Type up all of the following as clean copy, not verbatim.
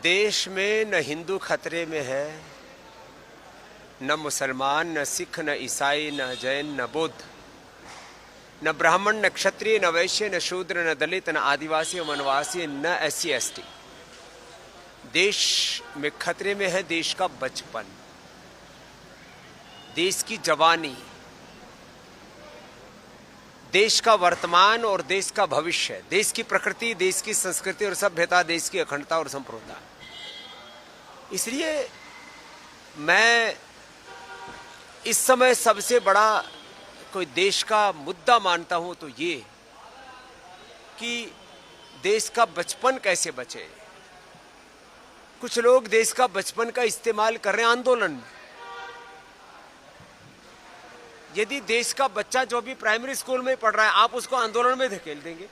देश में न हिंदू खतरे में है, न मुसलमान, न सिख, न ईसाई, न जैन, न बौद्ध, न ब्राह्मण, न क्षत्रिय, न वैश्य, न शूद्र, न दलित, न आदिवासी, वनवासी, न SC ST। देश में खतरे में है देश का बचपन, देश की जवानी, देश का वर्तमान और देश का भविष्य, देश की प्रकृति, देश की संस्कृति और सभ्यता, देश की अखंडता और संप्रभुता। इसलिए मैं इस समय सबसे बड़ा कोई देश का मुद्दा मानता हूं तो ये कि देश का बचपन कैसे बचे। कुछ लोग देश का बचपन का इस्तेमाल कर रहे हैं आंदोलन में। यदि देश का बच्चा जो भी प्राइमरी स्कूल में पढ़ रहा है आप उसको आंदोलन में धकेल देंगे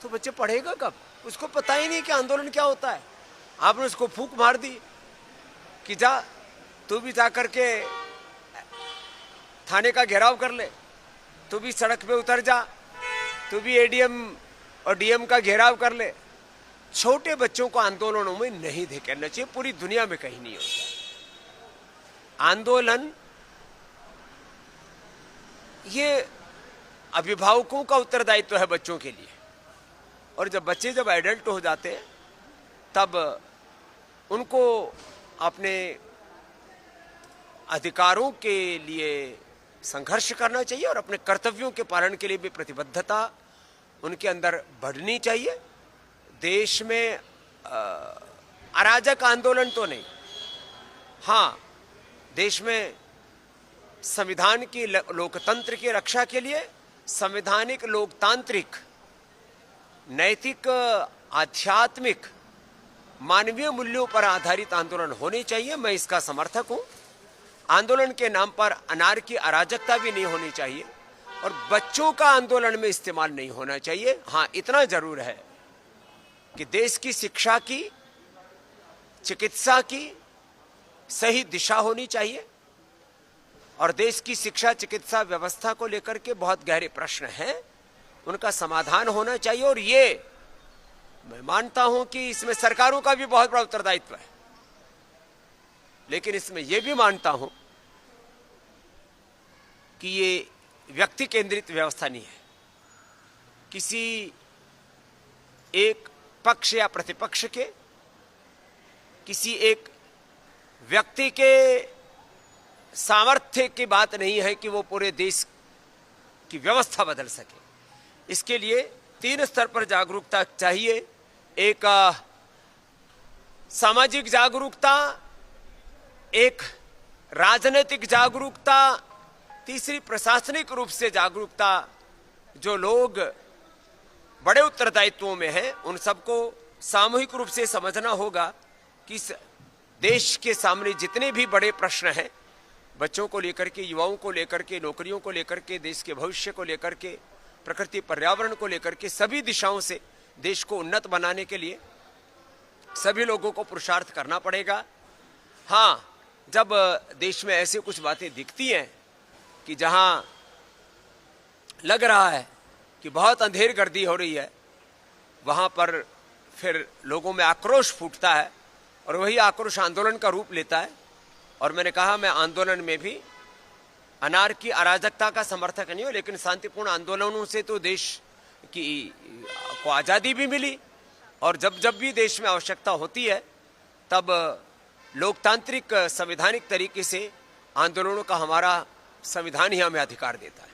तो बच्चे पढ़ेगा कब? उसको पता ही नहीं कि आंदोलन क्या होता है। आपने उसको फूंक मार दी कि जा तू भी जा करके थाने का घेराव कर ले, तू भी सड़क पे उतर जा, तू भी ADM और DM का घेराव कर ले। छोटे बच्चों को आंदोलनों में नहीं धकेलना चाहिए, पूरी दुनिया में कहीं नहीं होता। आंदोलन ये अभिभावकों का उत्तरदायित्व है बच्चों के लिए, और जब बच्चे जब एडल्ट हो जाते हैं तब उनको अपने अधिकारों के लिए संघर्ष करना चाहिए और अपने कर्तव्यों के पालन के लिए भी प्रतिबद्धता उनके अंदर बढ़नी चाहिए। देश में अराजक आंदोलन तो नहीं, हाँ देश में संविधान की लोकतंत्र की रक्षा के लिए संवैधानिक, लोकतांत्रिक, नैतिक, आध्यात्मिक, मानवीय मूल्यों पर आधारित आंदोलन होने चाहिए। मैं इसका समर्थक हूं। आंदोलन के नाम पर अनार्की, अराजकता भी नहीं होनी चाहिए और बच्चों का आंदोलन में इस्तेमाल नहीं होना चाहिए। हाँ इतना जरूर है कि देश की शिक्षा की, चिकित्सा की सही दिशा होनी चाहिए और देश की शिक्षा चिकित्सा व्यवस्था को लेकर के बहुत गहरे प्रश्न हैं, उनका समाधान होना चाहिए। और ये मैं मानता हूं कि इसमें सरकारों का भी बहुत बड़ा उत्तरदायित्व है, लेकिन इसमें यह भी मानता हूं कि ये व्यक्ति केंद्रित व्यवस्था नहीं है। किसी एक पक्ष या प्रतिपक्ष के, किसी एक व्यक्ति के सामर्थ्य की बात नहीं है कि वो पूरे देश की व्यवस्था बदल सके। इसके लिए 3 स्तर पर जागरूकता चाहिए। एक सामाजिक जागरूकता, एक राजनीतिक जागरूकता, तीसरी प्रशासनिक रूप से जागरूकता। जो लोग बड़े उत्तरदायित्वों में हैं उन सबको सामूहिक रूप से समझना होगा कि देश के सामने जितने भी बड़े प्रश्न हैं, बच्चों को लेकर के, युवाओं को लेकर के, नौकरियों को लेकर के, देश के भविष्य को लेकर के, प्रकृति पर्यावरण को लेकर के, सभी दिशाओं से देश को उन्नत बनाने के लिए सभी लोगों को पुरुषार्थ करना पड़ेगा। हाँ, जब देश में ऐसे कुछ बातें दिखती हैं कि जहां लग रहा है कि बहुत अंधेरगर्दी हो रही है, वहां पर फिर लोगों में आक्रोश फूटता है और वही आक्रोश आंदोलन का रूप लेता है। और मैंने कहा मैं आंदोलन में भी अनार्की, अराजकता का समर्थक नहीं हूं, लेकिन शांतिपूर्ण आंदोलनों से तो देश की को आज़ादी भी मिली और जब जब भी देश में आवश्यकता होती है तब लोकतांत्रिक, संवैधानिक तरीके से आंदोलनों का हमारा संविधान ही हमें अधिकार देता है।